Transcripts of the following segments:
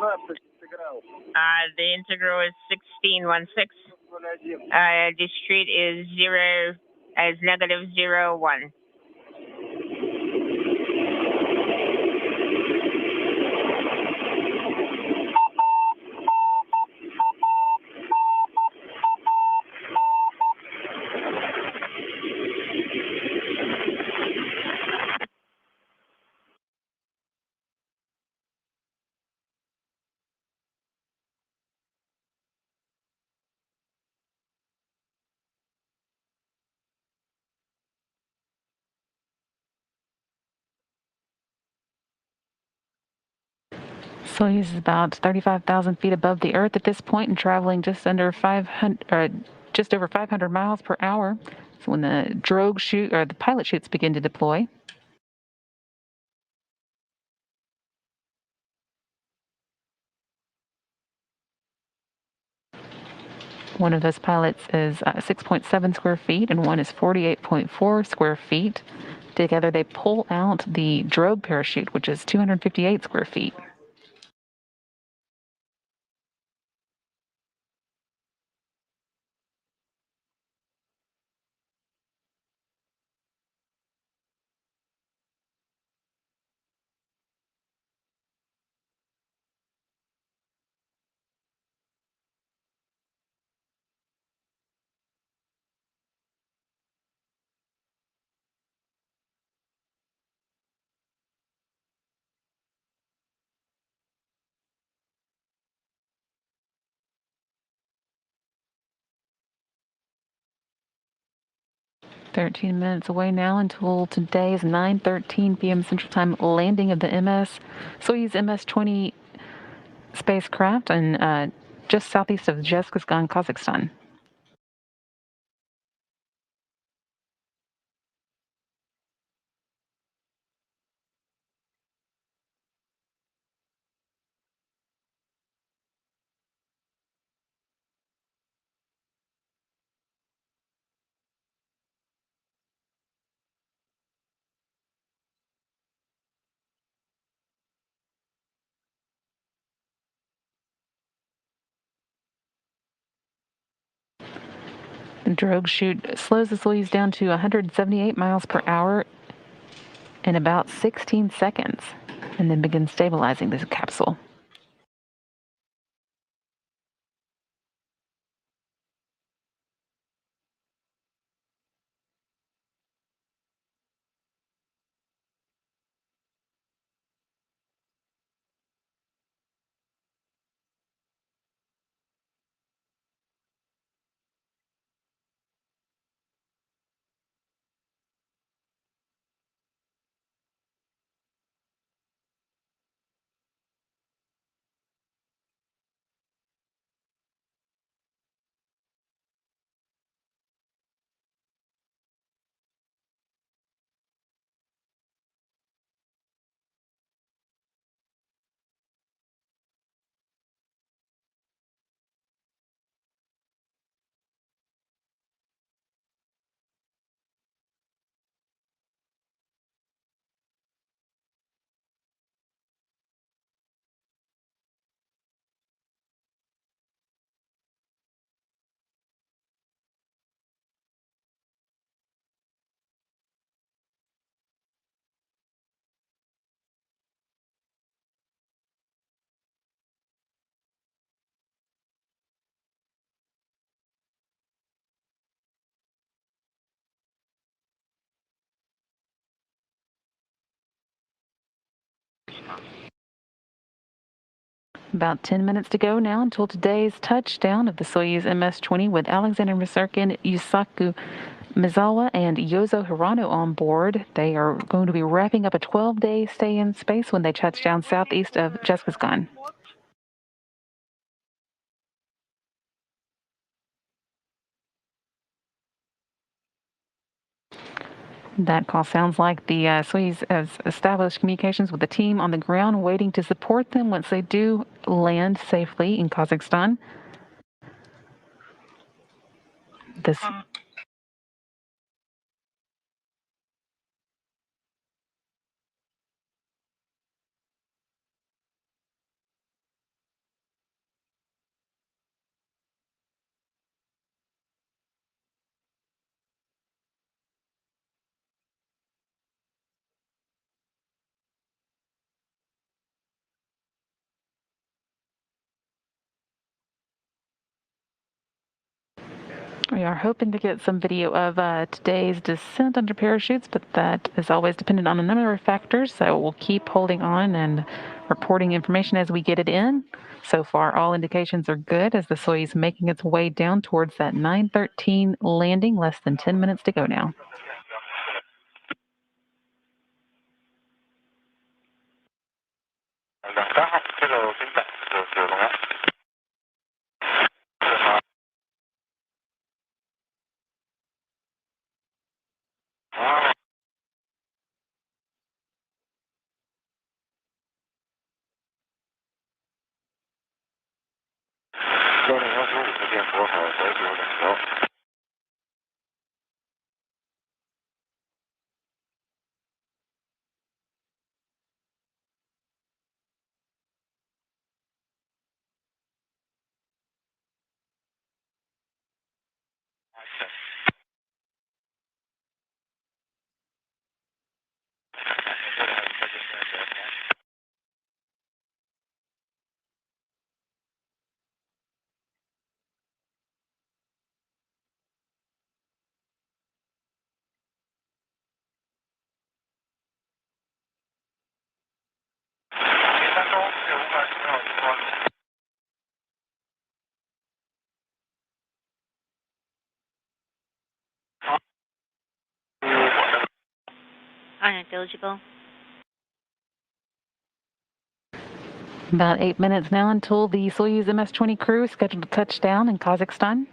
The integral is 1616. The street is -0.01. Soyuz is about 35,000 feet above the Earth at this point and traveling just over 500 miles per hour. So when the the pilot chutes begin to deploy. One of those pilots is 6.7 square feet and one is 48.4 square feet. Together they pull out the drogue parachute, which is 258 square feet. "13 minutes away now until today's 9:13 p.m. Central Time landing of the Soyuz MS-20 spacecraft and just southeast of Zhezkazgan, Kazakhstan. The drogue chute slows the Soyuz down to 178 miles per hour in about 16 seconds and then begins stabilizing the capsule. About 10 minutes to go now until today's touchdown of the Soyuz MS-20 with Alexander Masarkin, Yusaku Mizawa, and Yozo Hirano on board. They are going to be wrapping up a 12-day stay in space when they touch down southeast of Zhezkazgan. That call sounds like the Soyuz has established communications with the team on the ground, waiting to support them once they do land safely in Kazakhstan. We are hoping to get some video of today's descent under parachutes, but that is always dependent on a number of factors, so we'll keep holding on and reporting information as we get it in. So far, all indications are good as the Soyuz making its way down towards that 9:13 landing, less than 10 minutes to go now. Unintelligible. About 8 minutes now until the Soyuz MS-20 crew is scheduled to touch down in Kazakhstan.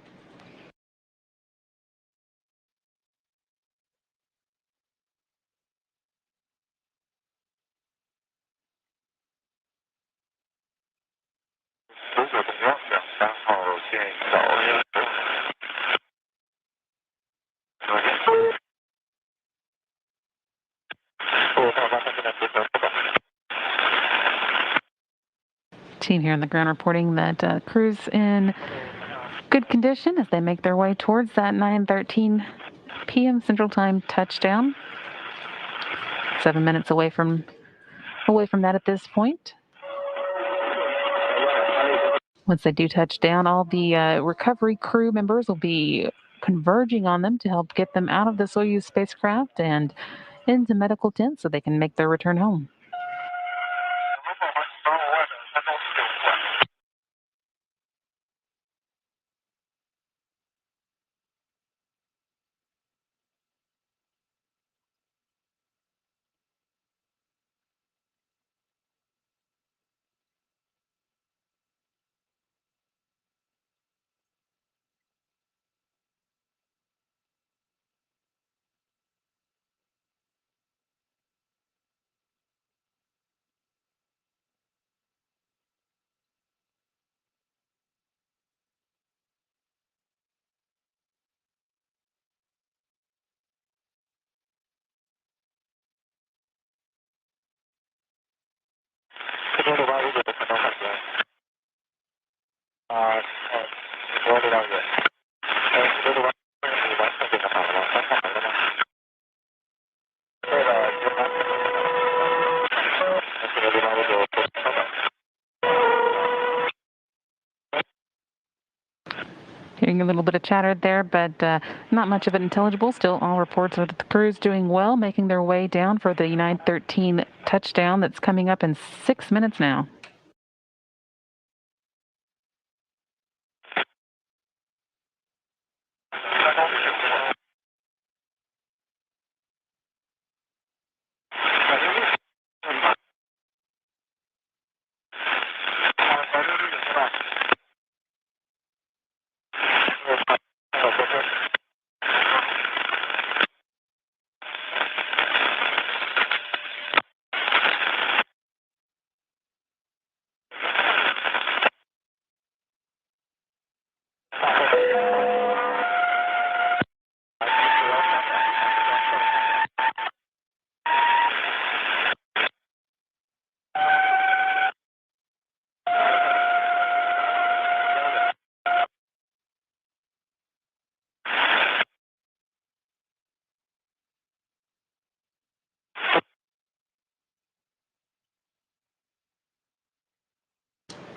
Team here on the ground reporting that crew's in good condition as they make their way towards that 9:13 p.m. Central Time touchdown. 7 minutes away from that at this point. Once they do touch down, all the recovery crew members will be converging on them to help get them out of the Soyuz spacecraft and into medical tents so they can make their return home. Hearing a little bit of chatter there, but not much of it intelligible. Still, all reports are that the crew's doing well, making their way down for the 9:13 touchdown that's coming up in 6 minutes now.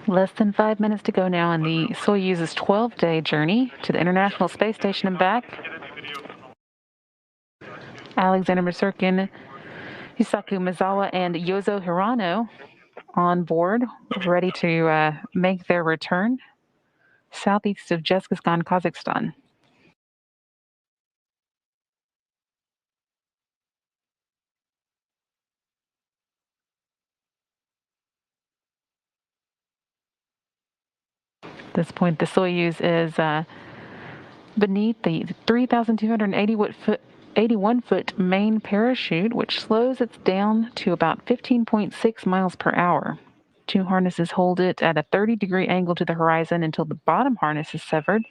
Less than 5 minutes to go now in the Soyuz's 12-day journey to the International Space Station and back. Alexander Misurkin, Yusaku Mizawa, and Yozo Hirano on board, ready to make their return southeast of Jezkistan, Kazakhstan. At this point, the Soyuz is beneath the 3,281-foot main parachute, which slows it down to about 15.6 miles per hour. Two harnesses hold it at a 30-degree angle to the horizon until the bottom harness is severed,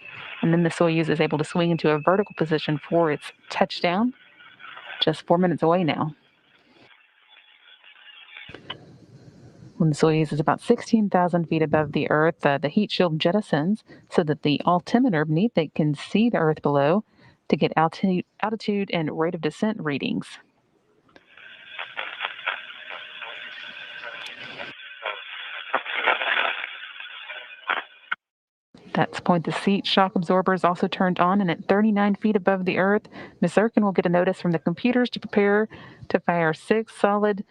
and then the Soyuz is able to swing into a vertical position for its touchdown, just 4 minutes away now. When the Soyuz is about 16,000 feet above the Earth, the heat shield jettisons so that the altimeter beneath it can see the Earth below to get altitude and rate of descent readings. At that point, the seat shock absorber is also turned on, and at 39 feet above the Earth, Ms. Erkin will get a notice from the computers to prepare to fire 6 solid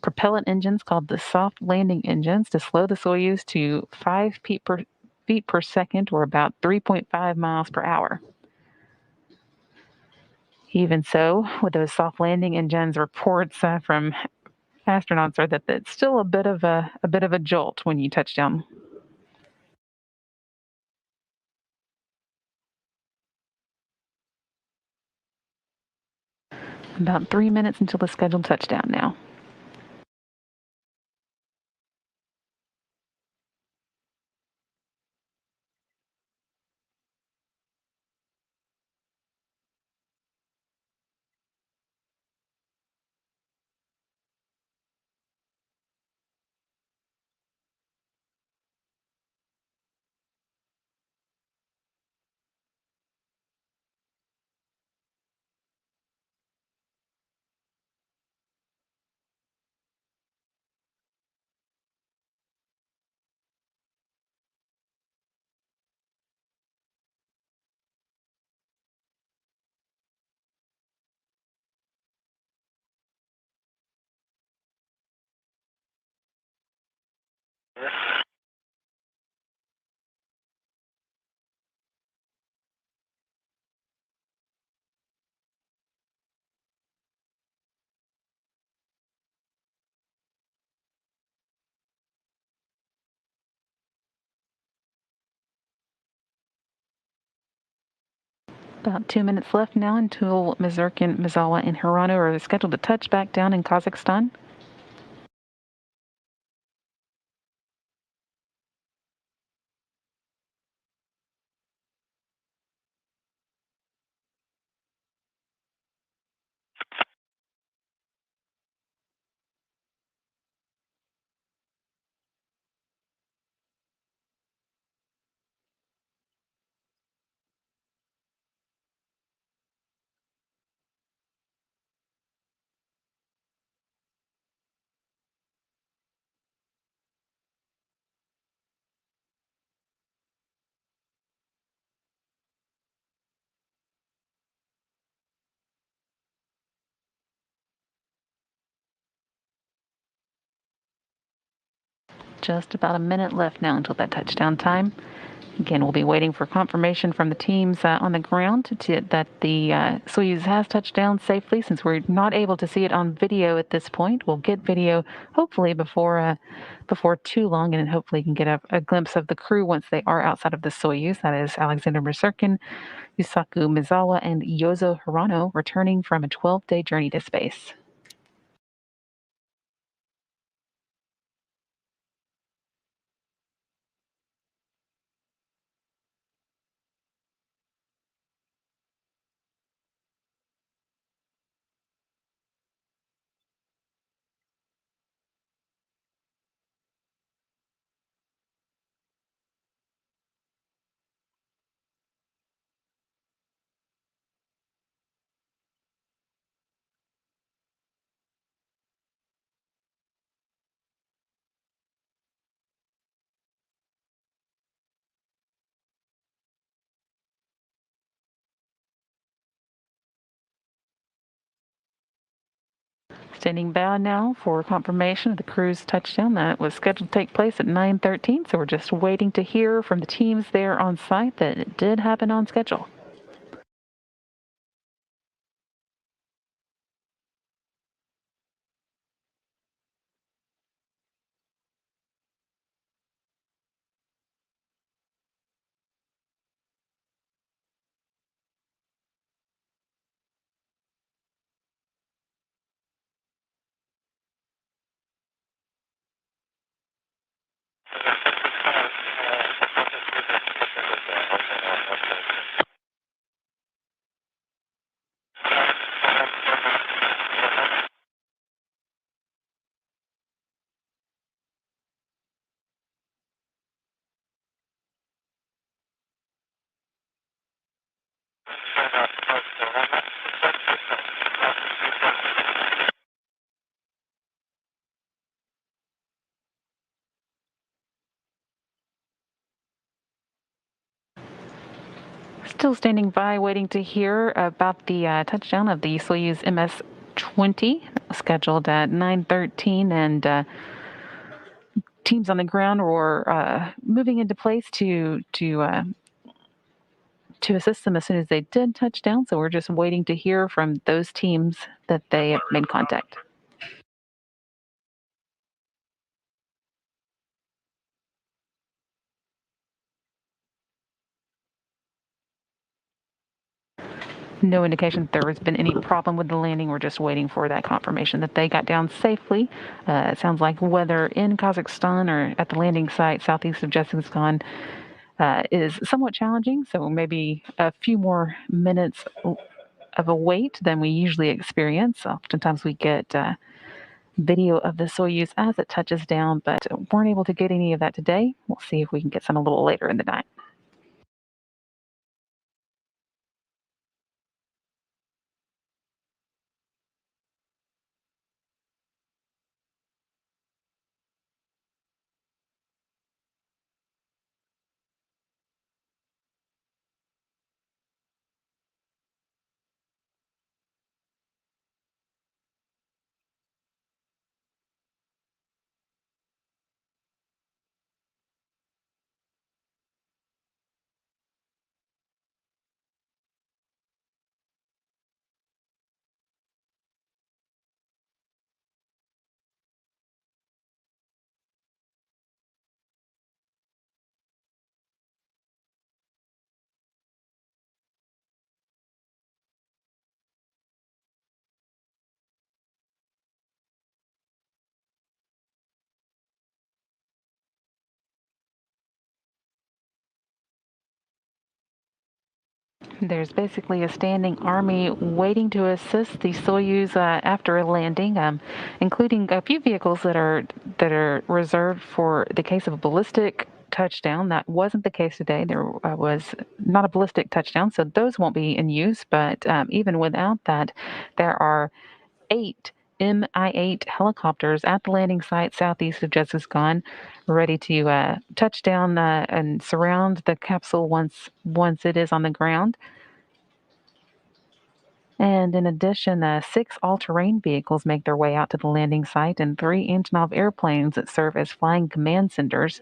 propellant engines called the soft landing engines to slow the Soyuz to 5 feet per second, or about 3.5 miles per hour. Even so, with those soft landing engines, reports from astronauts are that it's still a bit of a jolt when you touch down. About 3 minutes until the scheduled touchdown now. About 2 minutes left now until Mazurkin, Mizawa, and Hirano are scheduled to touch back down in Kazakhstan. Just about a minute left now until that touchdown time. Again, we'll be waiting for confirmation from the teams on the ground that the Soyuz has touched down safely. Since we're not able to see it on video at this point, we'll get video hopefully before too long, and hopefully can get a glimpse of the crew once they are outside of the Soyuz. That is Alexander Misurkin, Yusaku Mizawa, and Yozo Hirano returning from a 12-day journey to space. Standing by now for confirmation of the crew's touchdown that was scheduled to take place at 9:13. So we're just waiting to hear from the teams there on site that it did happen on schedule. Still standing by, waiting to hear about the touchdown of the Soyuz MS-20, scheduled at 9:13, and teams on the ground were moving into place to assist them as soon as they did touch down. So we're just waiting to hear from those teams that they have made contact. No indication that there has been any problem with the landing. We're just waiting for that confirmation that they got down safely. It sounds like weather in Kazakhstan or at the landing site southeast of Kazakhstan is somewhat challenging, so maybe a few more minutes of a wait than we usually experience. Oftentimes we get video of the Soyuz as it touches down, but weren't able to get any of that today. We'll see if we can get some a little later in the night. There's basically a standing army waiting to assist the Soyuz after a landing, including a few vehicles that are reserved for the case of a ballistic touchdown. That wasn't the case today. There was not a ballistic touchdown, so those won't be in use. But even without that, there are 8 Mi-8 helicopters at the landing site southeast of Kazakhstan, ready to touch down and surround the capsule once it is on the ground. And in addition, 6 all-terrain vehicles make their way out to the landing site, and 3 Antonov airplanes that serve as flying command centers,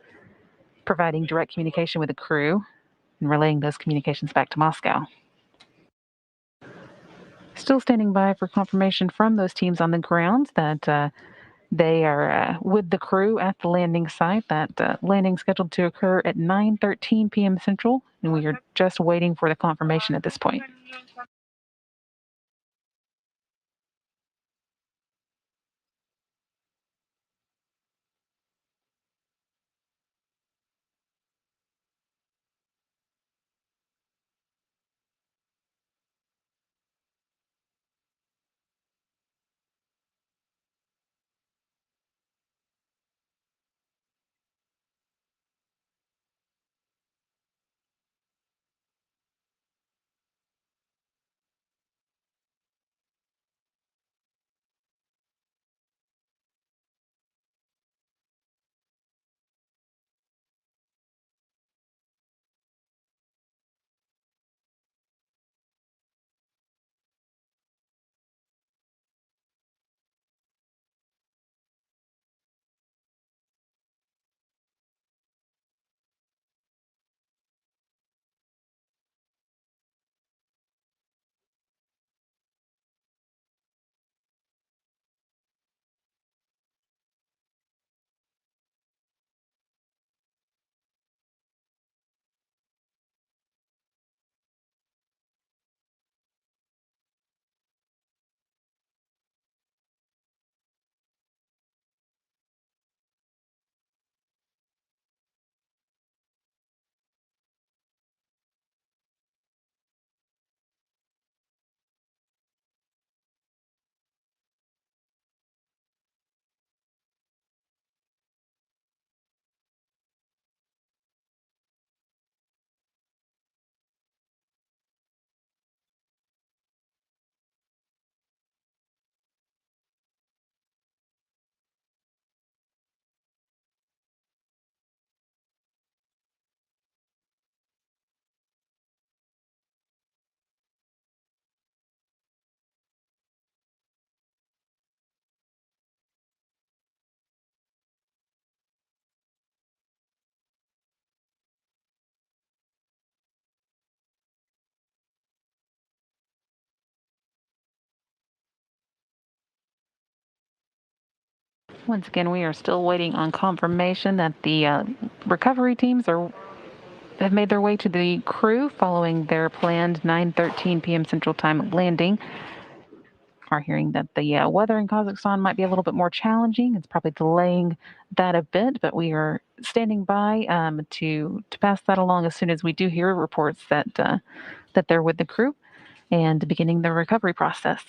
providing direct communication with the crew and relaying those communications back to Moscow. Still standing by for confirmation from those teams on the ground that they are with the crew at the landing site. That landing scheduled to occur at 9:13 p.m. Central, and we are just waiting for the confirmation at this point. Once again, we are still waiting on confirmation that the recovery teams have made their way to the crew following their planned 9:13 p.m. Central Time landing. Are hearing that the weather in Kazakhstan might be a little bit more challenging. It's probably delaying that a bit, but we are standing by to pass that along as soon as we do hear reports that that they're with the crew and beginning the recovery process.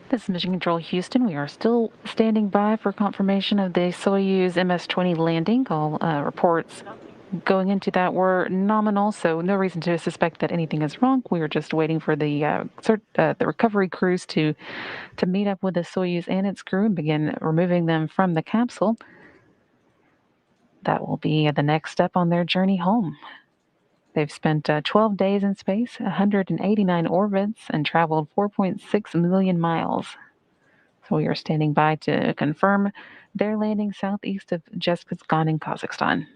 This is Mission Control Houston. We are still standing by for confirmation of the Soyuz MS-20 landing. All reports going into that were nominal, so no reason to suspect that anything is wrong. We were just waiting for the recovery crews to meet up with the Soyuz and its crew and begin removing them from the capsule. That will be the next step on their journey home. They've spent 12 days in space, 189 orbits, and traveled 4.6 million miles. So we are standing by to confirm their landing southeast of Jezkazgan in Kazakhstan.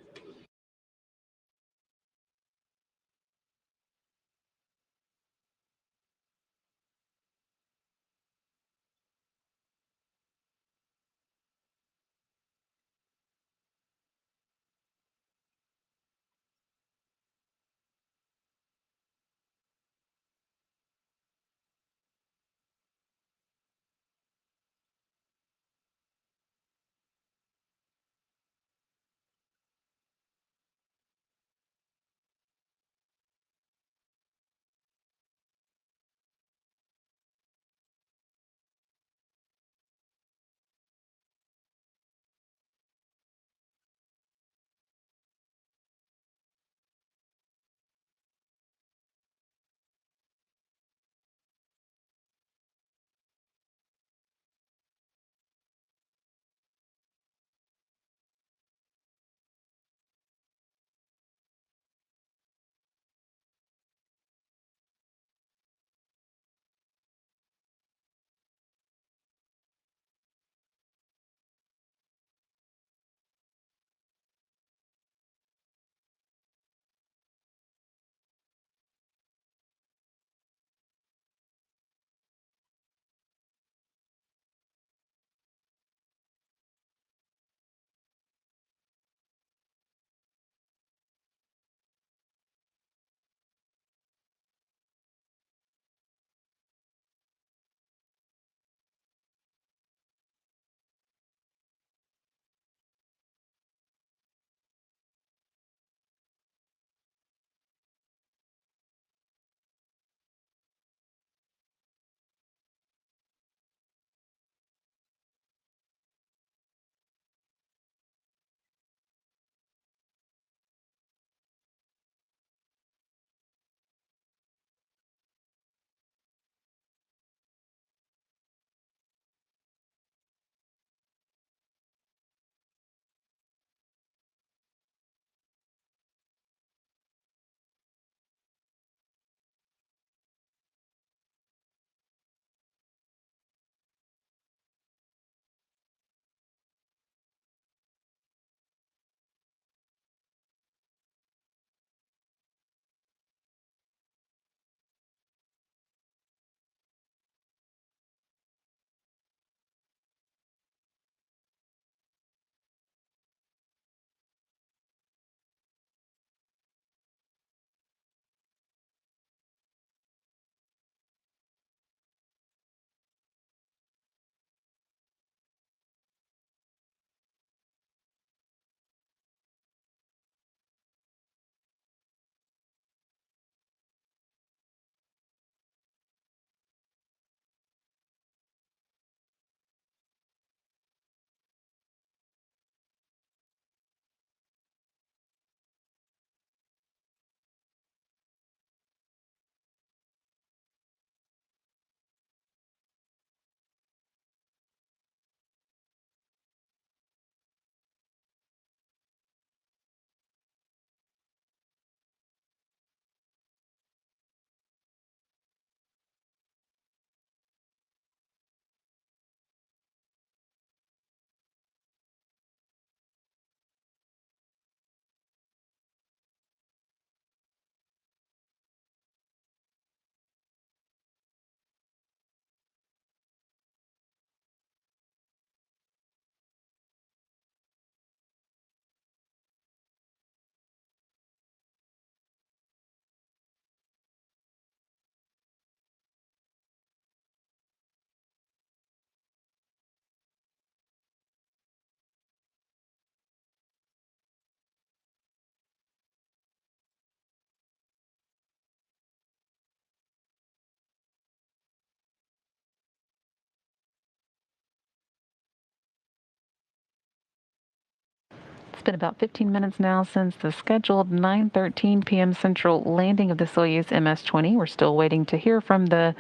It's been about 15 minutes now since the scheduled 9:13 p.m. Central landing of the Soyuz MS-20. We're still waiting to hear from the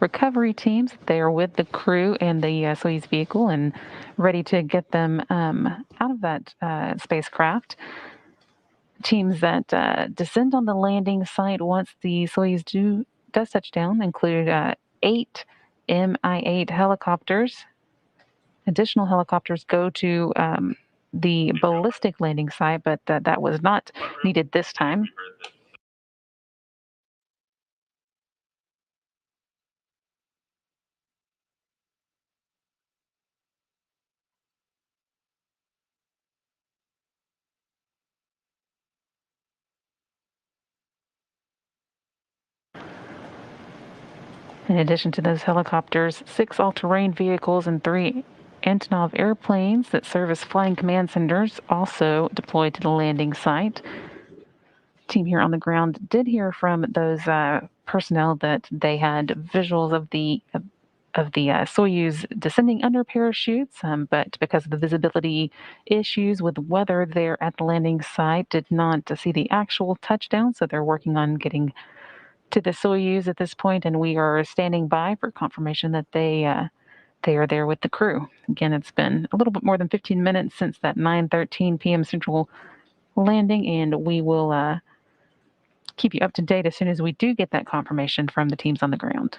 recovery teams. They are with the crew and the Soyuz vehicle and ready to get them out of that spacecraft. Teams that descend on the landing site once the Soyuz does touch down include 8 Mi-8 helicopters. Additional helicopters go to the ballistic landing site, but that was not needed this time. In addition to those helicopters, 6 all-terrain vehicles and 3 Antonov airplanes that serve as flying command centers also deployed to the landing site. Team here on the ground did hear from those personnel that they had visuals of the Soyuz descending under parachutes, but because of the visibility issues with weather there at the landing site, did not see the actual touchdown. So they're working on getting to the Soyuz at this point, and we are standing by for confirmation that they are there with the crew. Again, it's been a little bit more than 15 minutes since that 9:13 p.m. Central landing, and we will keep you up to date as soon as we do get that confirmation from the teams on the ground.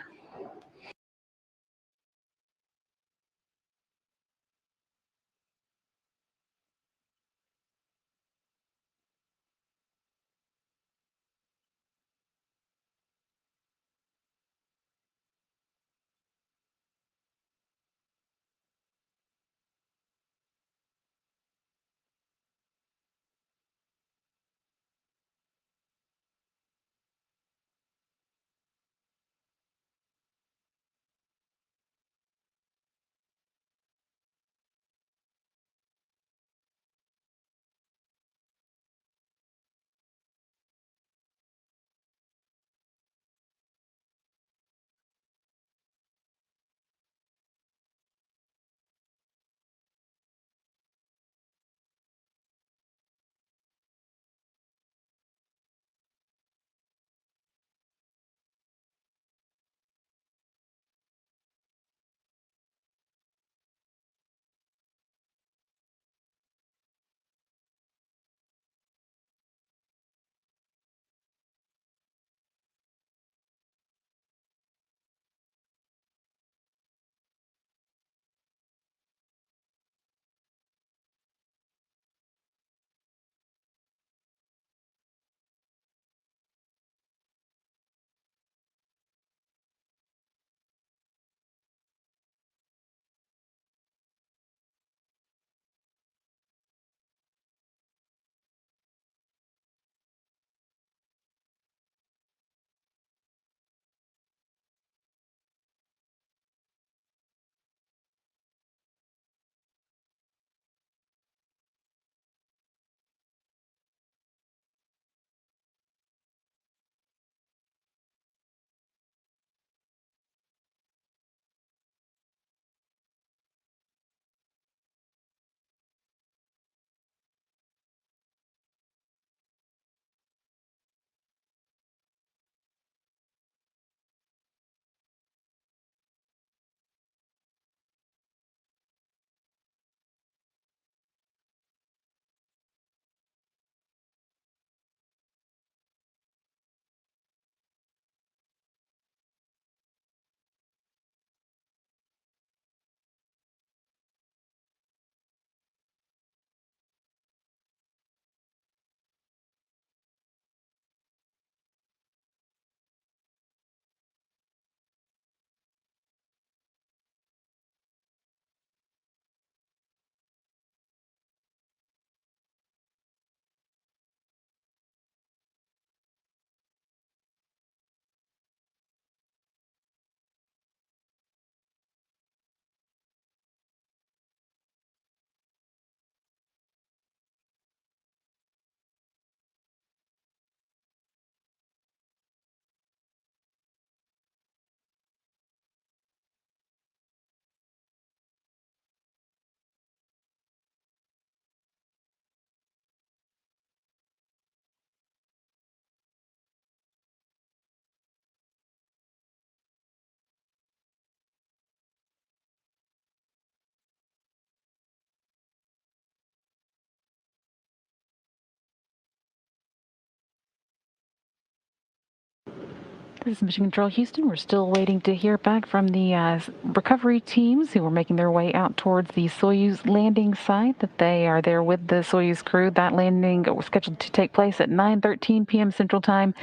This is Mission Control Houston. We're still waiting to hear back from the recovery teams who are making their way out towards the Soyuz landing site, that they are there with the Soyuz crew. That landing was scheduled to take place at 9:13 p.m. Central Time.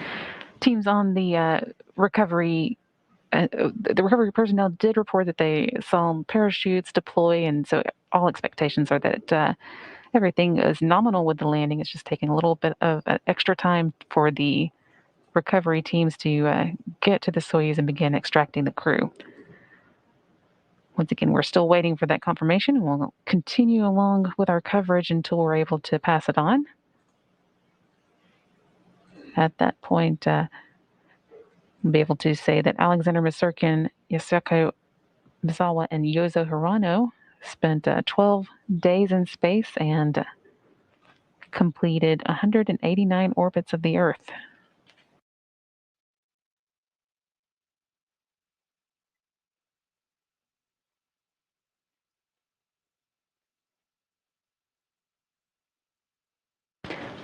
Teams on the recovery personnel did report that they saw parachutes deploy, and so all expectations are that everything is nominal with the landing. It's just taking a little bit of extra time for the recovery teams to get to the Soyuz and begin extracting the crew. Once again, we're still waiting for that confirmation, and we'll continue along with our coverage until we're able to pass it on. At that point, we'll be able to say that Alexander Masurkin, Yusaku Misawa, and Yozo Hirano spent 12 days in space and completed 189 orbits of the Earth.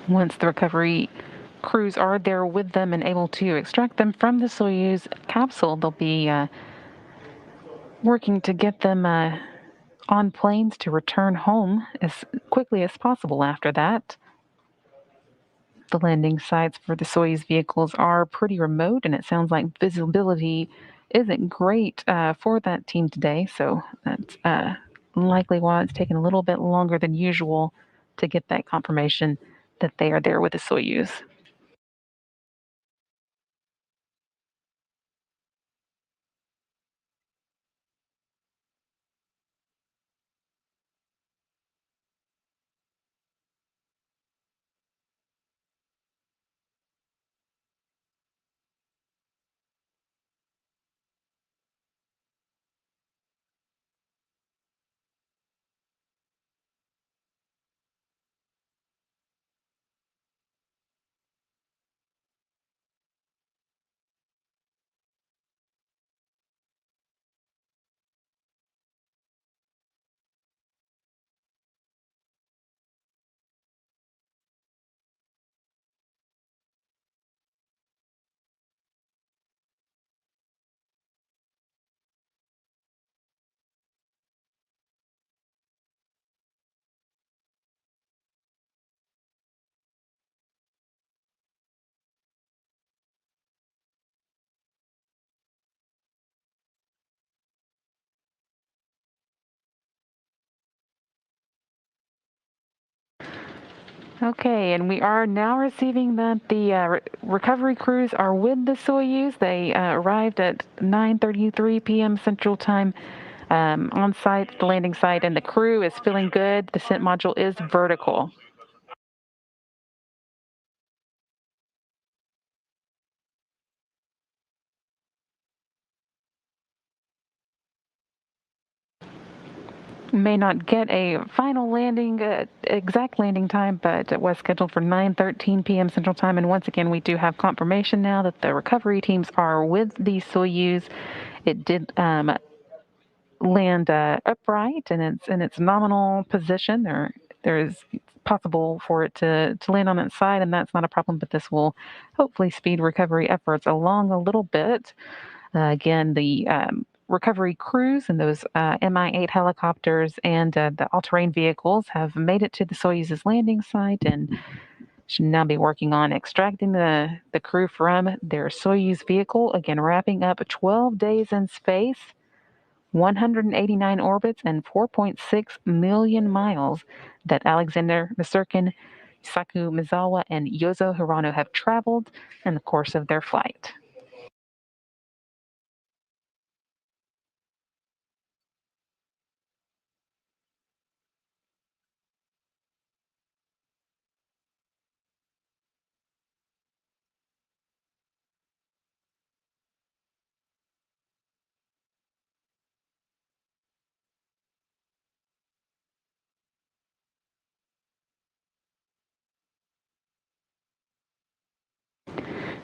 Once the recovery crews are there with them and able to extract them from the Soyuz capsule, they'll be working to get them on planes to return home as quickly as possible after that. The landing sites for the Soyuz vehicles are pretty remote, and it sounds like visibility isn't great for that team today, so that's likely why it's taken a little bit longer than usual to get that confirmation that they are there with the Soyuz. Okay, and we are now receiving that the recovery crews are with the Soyuz. They arrived at 9:33 p.m. Central Time on site, the landing site, and the crew is feeling good. The descent module is vertical. May not get a final landing, exact landing time, but it was scheduled for 9:13 p.m. Central Time. And once again, we do have confirmation now that the recovery teams are with the Soyuz. It did land upright in its nominal position. There is possible for it to land on its side, and that's not a problem. But this will hopefully speed recovery efforts along a little bit. Again, the recovery crews and those Mi-8 helicopters and the all-terrain vehicles have made it to the Soyuz's landing site and should now be working on extracting the crew from their Soyuz vehicle. Again, wrapping up 12 days in space, 189 orbits, and 4.6 million miles that Alexander Masurkin, Saku Mizawa, and Yozo Hirano have traveled in the course of their flight.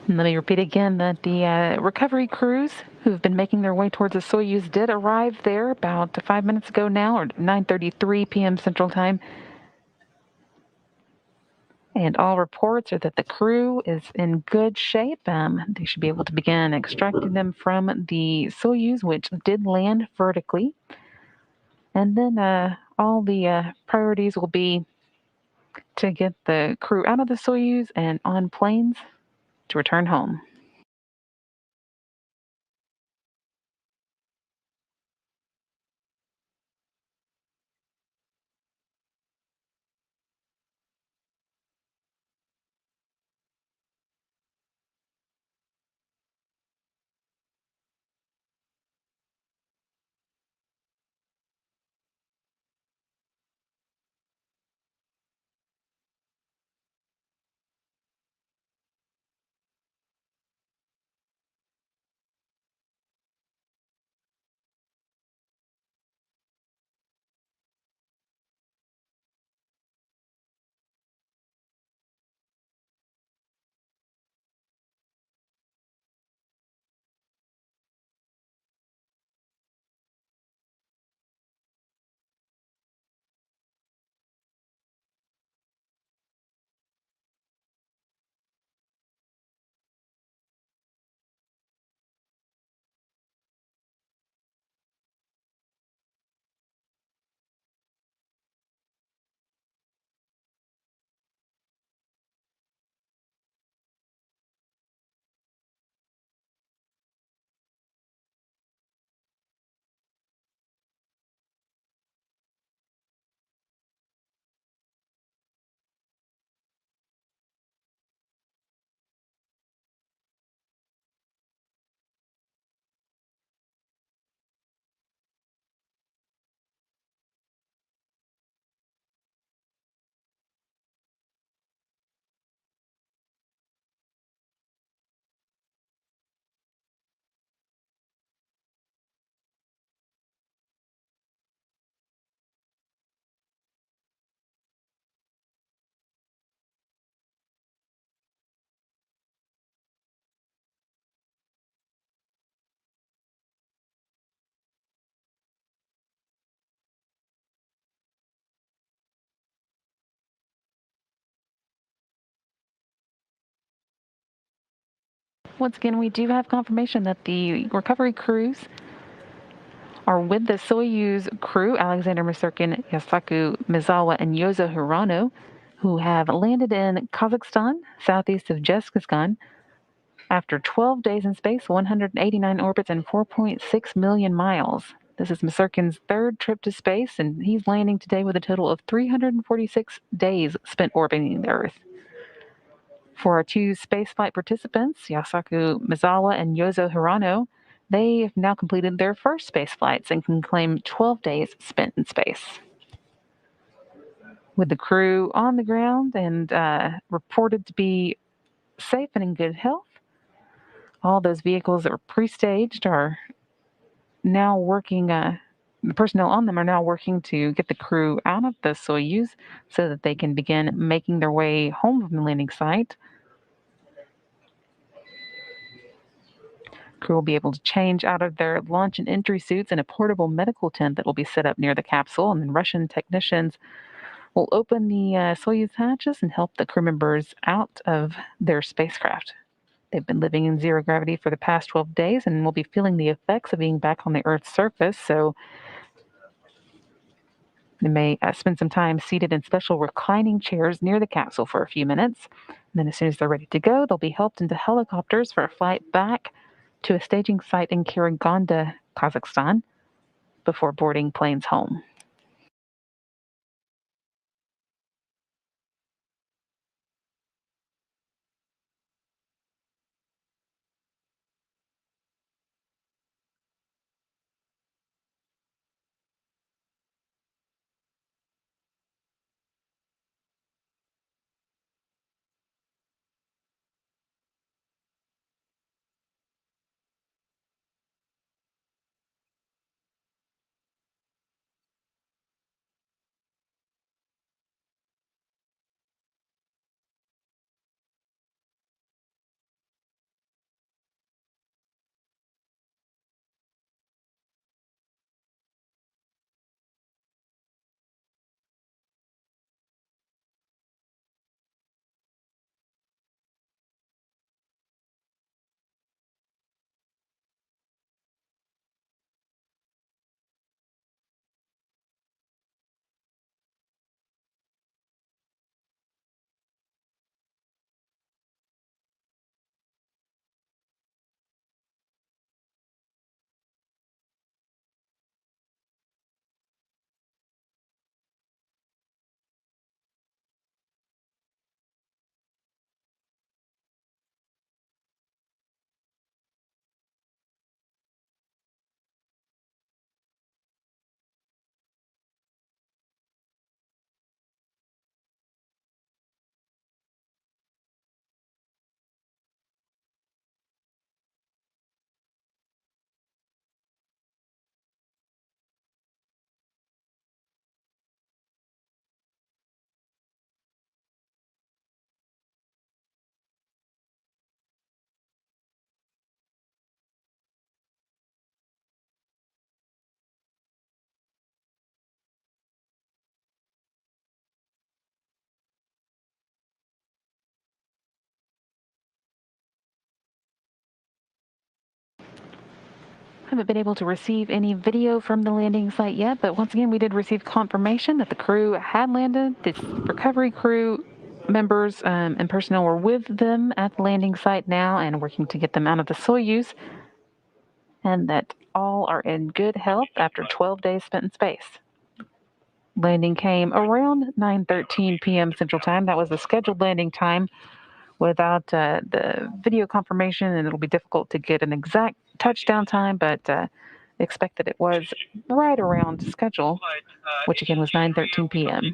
And let me repeat again that the recovery crews who've been making their way towards the Soyuz did arrive there about 5 minutes ago now, or 9:33 p.m. Central Time. and all reports are that the crew is in good shape. They should be able to begin extracting them from the Soyuz, which did land vertically. And then all the priorities will be to get the crew out of the Soyuz and on planes to return home. Once again, we do have confirmation that the recovery crews are with the Soyuz crew, Alexander Masurkin, Yasaku Mizawa, and Yozo Hirano, who have landed in Kazakhstan, southeast of Jeskistan, after 12 days in space, 189 orbits, and 4.6 million miles. This is Masurkin's third trip to space, and he's landing today with a total of 346 days spent orbiting the Earth. For our two spaceflight participants, Yasaku Mizawa and Yozo Hirano, they have now completed their first space flights and can claim 12 days spent in space. With the crew on the ground and reported to be safe and in good health, all those vehicles that were pre-staged are now working. The personnel on them are now working to get the crew out of the Soyuz so that they can begin making their way home from the landing site. Crew will be able to change out of their launch and entry suits in a portable medical tent that will be set up near the capsule, and then Russian technicians will open the Soyuz hatches and help the crew members out of their spacecraft. They've been living in zero gravity for the past 12 days and will be feeling the effects of being back on the Earth's surface, so they may spend some time seated in special reclining chairs near the capsule for a few minutes. And then as soon as they're ready to go, they'll be helped into helicopters for a flight back to a staging site in Karaganda, Kazakhstan, before boarding planes home. Haven't been able to receive any video from the landing site yet, but once again, we did receive confirmation that the crew had landed. The recovery crew members and personnel were with them at the landing site now and working to get them out of the Soyuz, and that all are in good health after 12 days spent in space. Landing came around 9:13 p.m. Central Time. That was the scheduled landing time without the video confirmation, and it'll be difficult to get an exact touchdown time, but expect that it was right around schedule, which again was 9:13 p.m.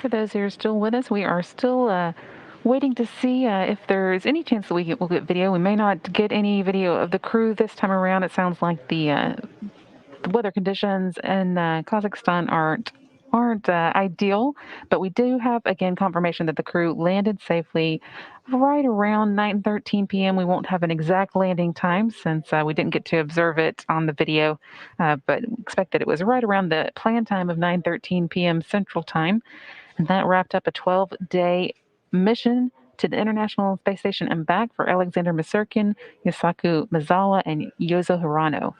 For those who are still with us, we are still waiting to see if there's any chance that we'll get video. We may not get any video of the crew this time around. It sounds like the weather conditions in Kazakhstan aren't ideal, but we do have again confirmation that the crew landed safely right around 9:13 p.m. We won't have an exact landing time since we didn't get to observe it on the video, but expect that it was right around the planned time of 9:13 p.m. Central Time. And that wrapped up a 12-day mission to the International Space Station and back for Alexander Misurkin, Yusaku Mizawa, and Yozo Hirano.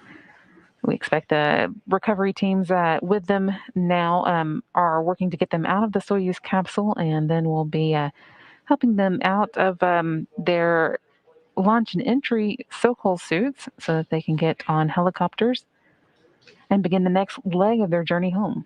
We expect the recovery teams with them now are working to get them out of the Soyuz capsule, and then we'll be helping them out of their launch and entry Sokol suits so that they can get on helicopters and begin the next leg of their journey home.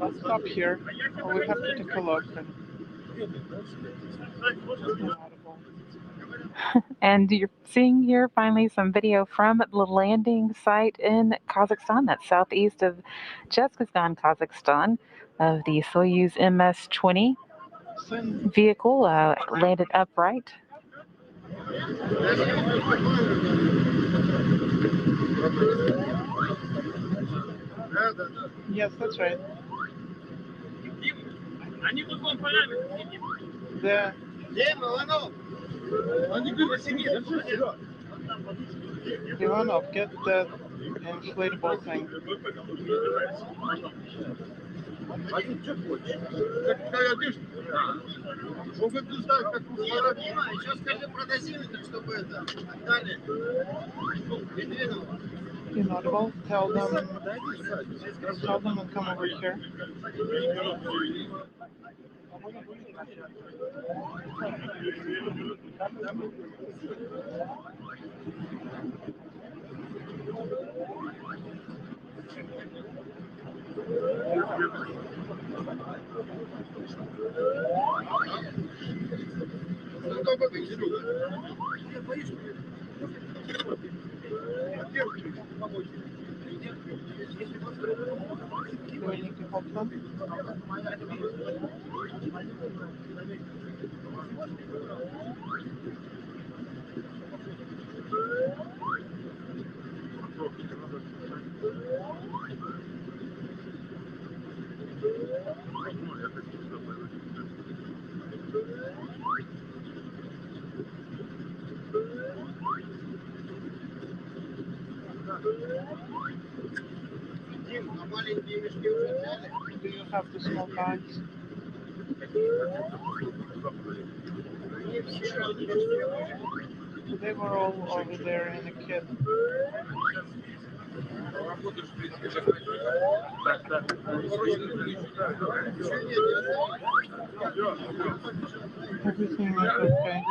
Let's stop here, or we have to take a look. And you're seeing here finally some video from the landing site in Kazakhstan. That's southeast of Cheskhistan, Kazakhstan, of the Soyuz MS-20 vehicle landed upright. Yes, that's right. The Ivanov, get that inflatable thing. Inaudible, tell them and come over here. Do we need to help them? Do you have the small bags? They were all over there in a kit. Everything is okay.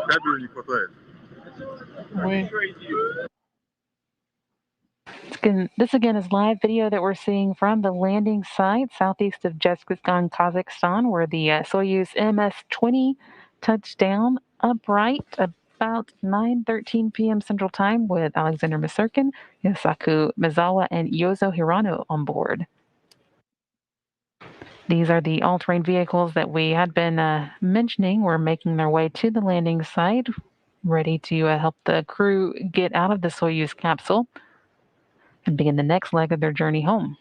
Кабелю не хватает. This again is live video that we're seeing from the landing site southeast of Jezkistan, Kazakhstan, where the Soyuz MS-20 touched down upright about 9:13 p.m. Central Time with Alexander Masurkin, Yusaku Mizawa, and Yozo Hirano on board. These are the all-terrain vehicles that we had been mentioning were making their way to the landing site, ready to help the crew get out of the Soyuz capsule and begin the next leg of their journey home.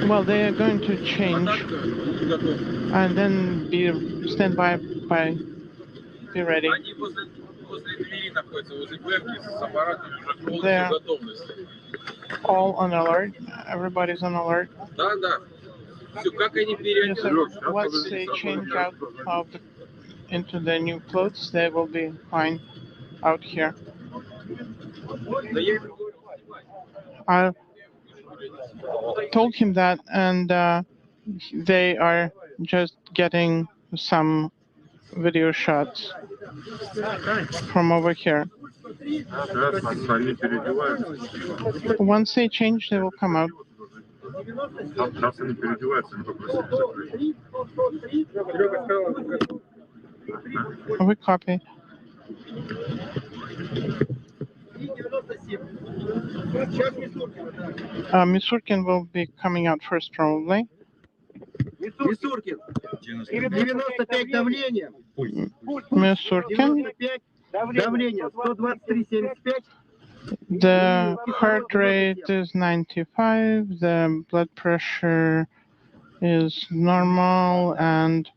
Well, they are going to change and then stand by, be ready. They're all on alert. Everybody's on alert. Yes, once they change out into the new clothes, they will be fine out here. I told him that, and they are just getting some video shots from over here. Once they change, they will come out. We copy. Misurkin will be coming out first, probably. Misurkin, 95 давление. Misurkin. Давление 123,75. The heart rate is 95, the blood pressure is normal, and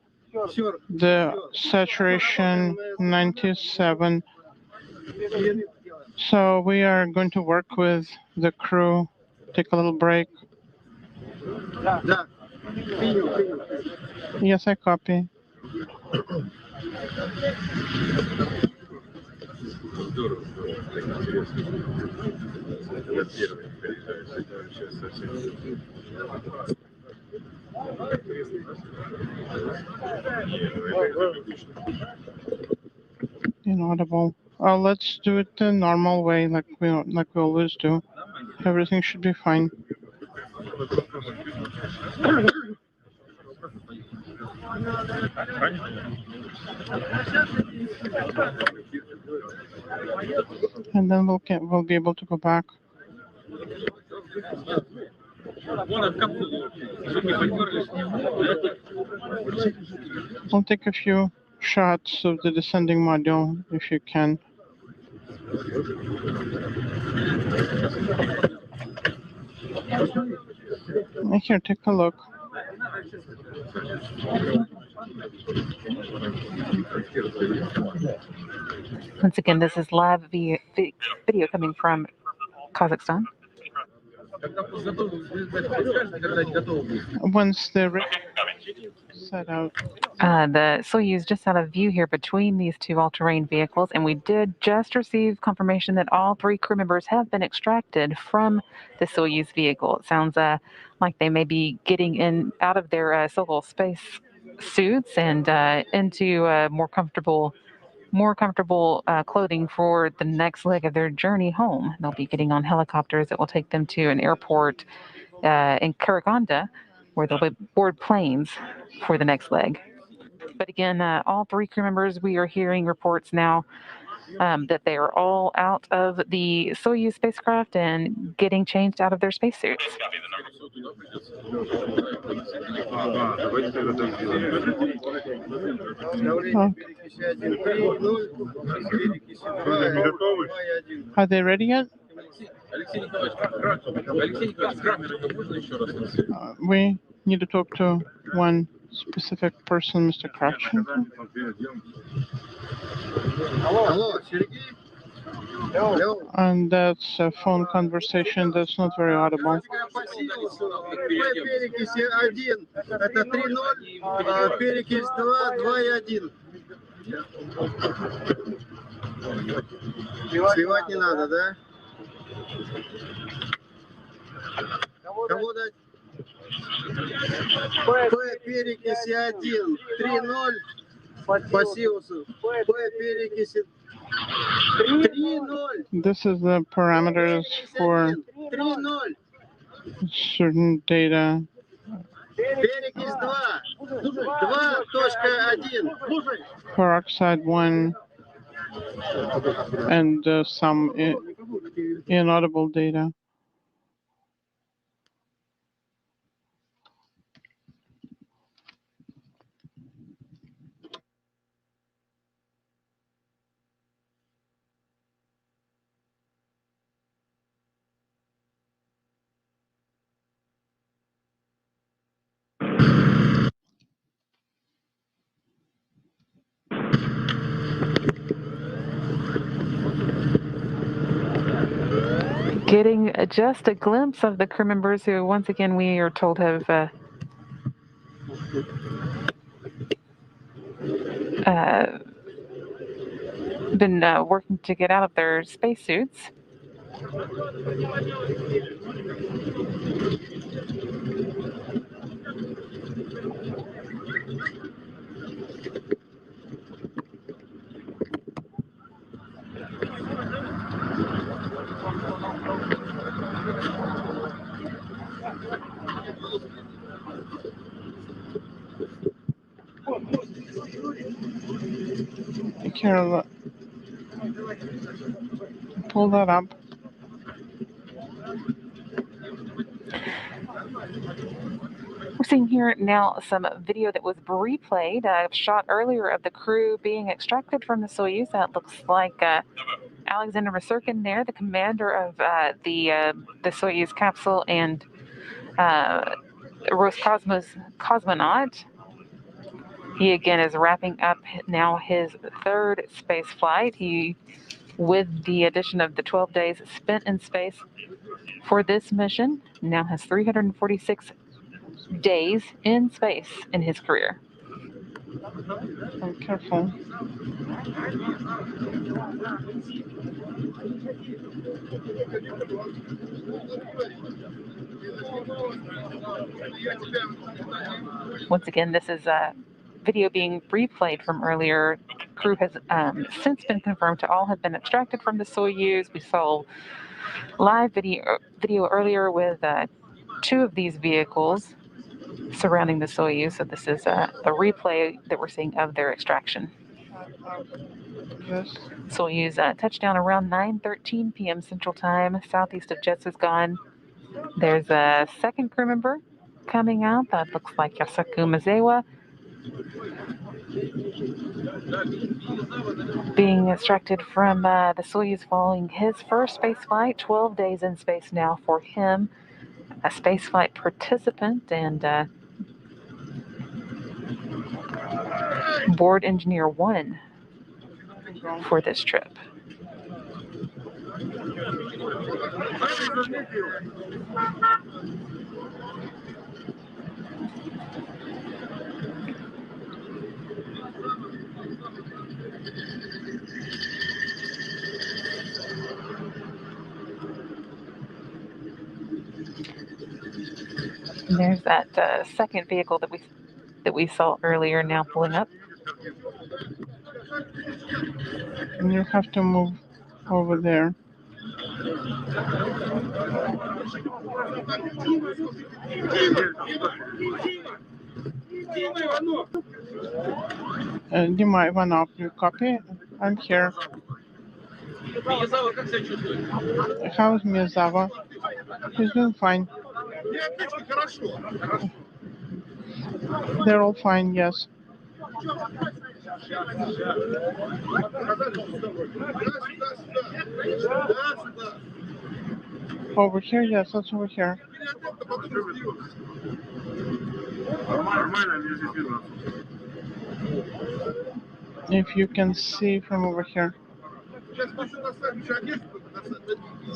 the saturation 97. So we are going to work with the crew, take a little break. Yes, I copy. Inaudible. Let's do it the normal way, like we always do. Everything should be fine. And then we'll be able to go back. We'll take a few shots of the descending module if you can. Here, take a look. Once again, this is live video coming from Kazakhstan. Once they're ready, set out. The Soyuz just out of view here between these two all-terrain vehicles, and we did just receive confirmation that all 3 crew members have been extracted from the Soyuz vehicle. It sounds like they may be getting in out of their civil space suits and into more comfortable clothing for the next leg of their journey home. They'll be getting on helicopters that will take them to an airport in Karaganda, where they'll board planes for the next leg. But again, all 3 crew members, we are hearing reports now that they are all out of the Soyuz spacecraft and getting changed out of their spacesuits. Are they ready yet? We need to talk to one specific person, Mr. Kravchenko. Hello, Sergey? And that's a phone conversation that's not very audible. Перекись 1, это 3-0, перекись 2, 2,1. Сливать не надо, да? Кому дать? Перекись 1, 3-0 по Сиусу. Перекись 3-0. This is the parameters for 3-0. certain data. Перекись 2, 2.1. Peroxide 1 and some inaudible data. Getting just a glimpse of the crew members who, once again, we are told have been working to get out of their spacesuits. Carol, pull that up. We're seeing here now some video that was replayed, shot earlier of the crew being extracted from the Soyuz. That looks like Alexander Masurkin there, the commander of the Soyuz capsule, and Roscosmos cosmonaut. He again is wrapping up now his 3rd space flight. He, with the addition of the 12 days spent in space for this mission, now has 346 days in space in his career. Oh, careful. Once again, this is a video being replayed from earlier. Crew has since been confirmed to all have been extracted from the Soyuz. We saw live video earlier with 2 of these vehicles surrounding the Soyuz. So this is a replay that we're seeing of their extraction. Yes. Soyuz touchdown around 9:13 p.m. Central Time, southeast of Jetsusgan. There's a 2nd crew member coming out. That looks like Yasaku Mazewa, being extracted from the Soyuz following his first space flight. 12 days in space now for him. a spaceflight participant and board engineer 1 for this trip. And there's that second vehicle that we saw earlier now pulling up. And you have to move over there. Dima Ivanov, you copy? I'm here. How's Miyazava? He's doing fine. They're all fine, yes. Over here, yes, that's over here. If you can see from over here.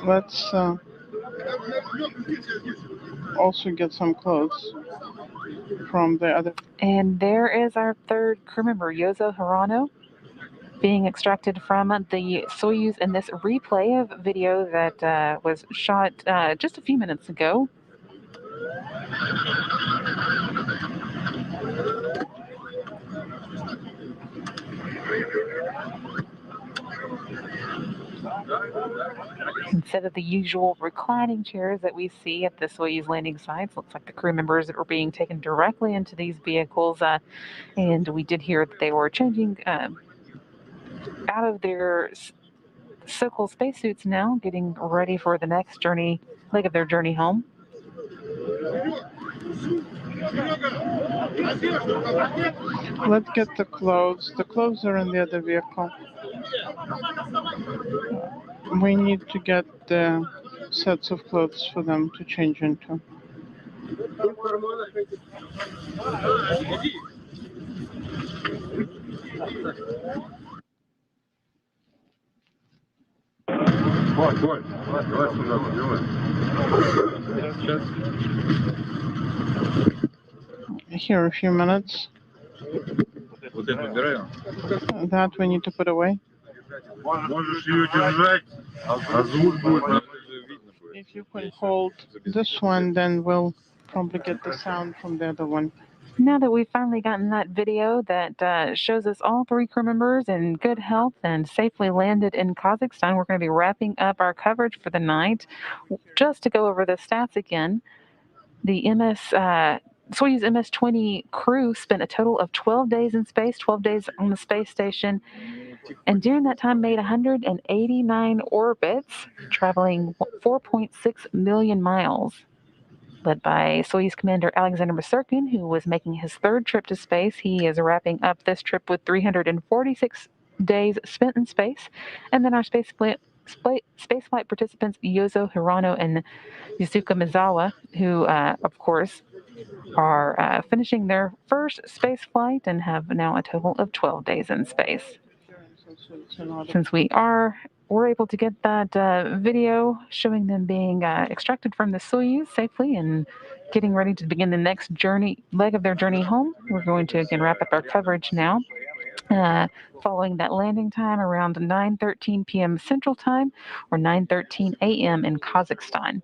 Let's also get some clothes from the other. And there is our third crew member, Yozo Hirano, being extracted from the Soyuz in this replay of video that was shot just a few minutes ago. Instead of the usual reclining chairs that we see at the Soyuz landing sites, looks like the crew members were being taken directly into these vehicles, and we did hear that they were changing out of their so-called spacesuits now, getting ready for the next leg of their journey home. Let's get the clothes. The clothes are in the other vehicle. We need to get the sets of clothes for them to change into. Here, a few minutes. That we need to put away. If you can hold this one, then we'll probably get the sound from the other one. Now that we've finally gotten that video that shows us all three crew members in good health and safely landed in Kazakhstan, we're going to be wrapping up our coverage for the night. Just to go over the stats again, the Soyuz MS-20 crew spent a total of 12 days in space, 12 days on the space station, and during that time made 189 orbits, traveling 4.6 million miles. Led by Soyuz Commander Alexander Masurkin, who was making his third trip to space. He is wrapping up this trip with 346 days spent in space. And then our spaceflight participants Yozo Hirano and Yusuke Mizawa, who, of course, are finishing their first space flight and have now a total of 12 days in space. Since we're able to get that video showing them being extracted from the Soyuz safely and getting ready to begin the next leg of their journey home, we're going to again wrap up our coverage now. Following that landing time around 9:13 p.m. Central Time or 9:13 a.m. in Kazakhstan.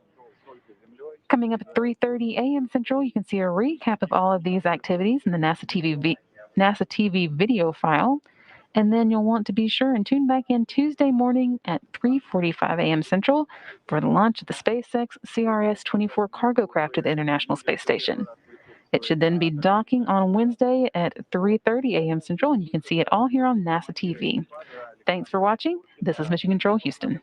Coming up at 3:30 a.m. Central, you can see a recap of all of these activities in the NASA TV video file. And then you'll want to be sure and tune back in Tuesday morning at 3:45 a.m. Central for the launch of the SpaceX CRS-24 cargo craft to the International Space Station. It should then be docking on Wednesday at 3:30 a.m. Central, and you can see it all here on NASA TV. Thanks for watching. This is Mission Control Houston.